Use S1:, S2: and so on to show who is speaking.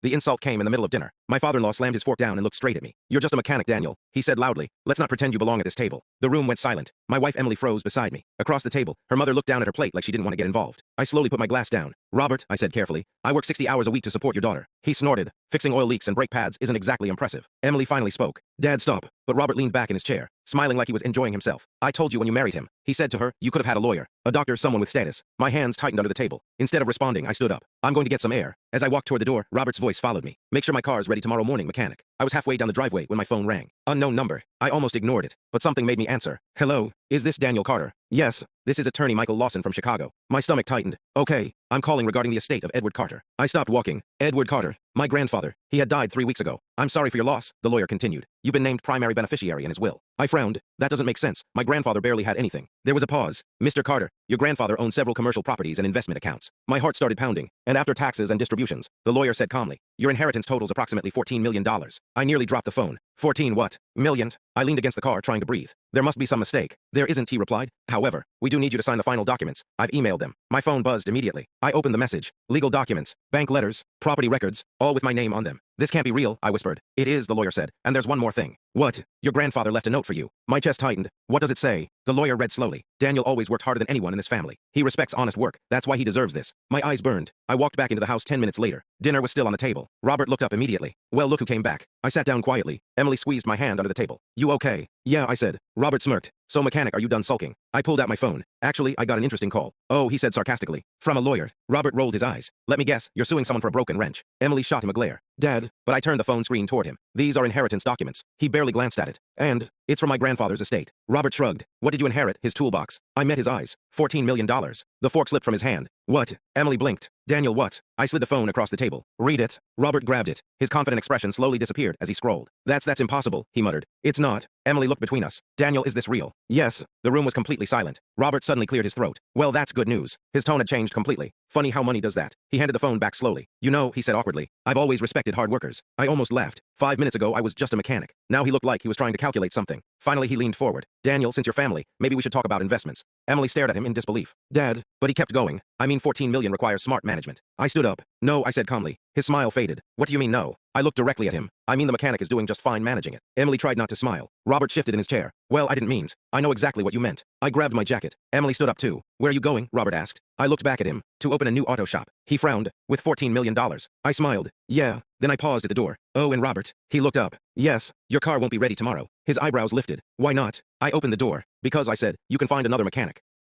S1: The insult came in the middle of dinner. My father-in-law slammed his fork down and looked straight at me. "You're just a mechanic, Daniel," he said loudly. "Let's not pretend you belong at this table." The room went silent. My wife Emily froze beside me. Across the table, her mother looked down at her plate like she didn't want to get involved. I slowly put my glass down. "Robert," I said carefully, "I work 60 hours a week to support your daughter." He snorted. "Fixing oil leaks and brake pads isn't exactly impressive." Emily finally spoke. "Dad, stop." But Robert leaned back in his chair, smiling like he was enjoying himself. "I told you when you married him," he said to her. "You could have had a lawyer, a doctor, someone with status." My hands tightened under the table. Instead of responding, I stood up. "I'm going to get some air." As I walked toward the door, Robert's voice followed me. "Make sure my car's ready tomorrow morning, mechanic." I was halfway down the driveway when my phone rang. Unknown number. I almost ignored it, but something made me answer. "Hello, is this Daniel Carter?" "Yes, this is attorney Michael Lawson from Chicago." My stomach tightened. "Okay, I'm calling regarding the estate of Edward Carter." I stopped walking. "Edward Carter, my grandfather. He had died 3 weeks ago." "I'm sorry for your loss," the lawyer continued. "You've been named primary beneficiary in his will." I frowned. "That doesn't make sense. My grandfather barely had anything." There was a pause. "Mr. Carter, your grandfather owned several commercial properties and investment accounts." My heart started pounding. "And after taxes and distributions," the lawyer said calmly, "your inheritance totals approximately $14 million. I nearly dropped the phone. 14 what? Millions? I leaned against the car trying to breathe. "There must be some mistake." "There isn't," he replied. "However, we do need you to sign the final documents. I've emailed them." My phone buzzed immediately. I opened the message. Legal documents, bank letters, property records, all with my name on them. "This can't be real," I whispered. "It is," the lawyer said. "And there's one more thing." "What?" "Your grandfather left a note for you." My chest tightened. "What does it say?" The lawyer read slowly. "Daniel always worked harder than anyone in this family. He respects honest work. That's why he deserves this." My eyes burned. I walked back into the house 10 minutes later. Dinner was still on the table. Robert looked up immediately. "Well, look who came back." I sat down quietly. Emily squeezed my hand under the table. "You okay?" "Yeah," I said. Robert smirked. "So mechanic, are you done sulking?" I pulled out my phone. "Actually, I got an interesting call." "Oh," he said sarcastically. "From a lawyer." Robert rolled his eyes. "Let me guess, you're suing someone for a broken wrench." Emily shot him a glare. "Dad," but I turned the phone screen toward him. "These are inheritance documents." He barely glanced at it. "And it's from my grandfather's estate." Robert shrugged. "What did you inherit?" "His toolbox." I met his eyes. $14 million. The fork slipped from his hand. "What?" Emily blinked. "Daniel, what?" I slid the phone across the table. "Read it." Robert grabbed it. His confident expression slowly disappeared as he scrolled. That's impossible," he muttered. "It's not." Emily looked between us. "Daniel, is this real?" "Yes." The room was completely silent. Robert suddenly cleared his throat. "Well, that's good news." His tone had changed completely. "Funny how money does that." He handed the phone back slowly. "You know," he said awkwardly, "I've always respected hard workers." I almost laughed. 5 minutes ago, I was just a mechanic. Now he looked like he was trying to calculate something. Finally, he leaned forward. "Daniel, since you're family, maybe we should talk about investments." Emily stared at him in disbelief. "Dad," but he kept going. "I mean, 14 million requires smart management." I stood up. "No," I said calmly. His smile faded. "What do you mean no?" I looked directly at him. "I mean the mechanic is doing just fine managing it." Emily tried not to smile. Robert shifted in his chair. "Well, I didn't mean. I know exactly what you meant." I grabbed my jacket. Emily stood up too. "Where are you going?" Robert asked. I looked back at him. "To open a new auto shop." He frowned. "With $14 million. I smiled. "Yeah." Then I paused at the door. "Oh, and Robert." He looked up. "Yes. Your car won't be ready tomorrow." His eyebrows lifted. "Why not?" I opened the door. "Because," I said, "you can find another mechanic."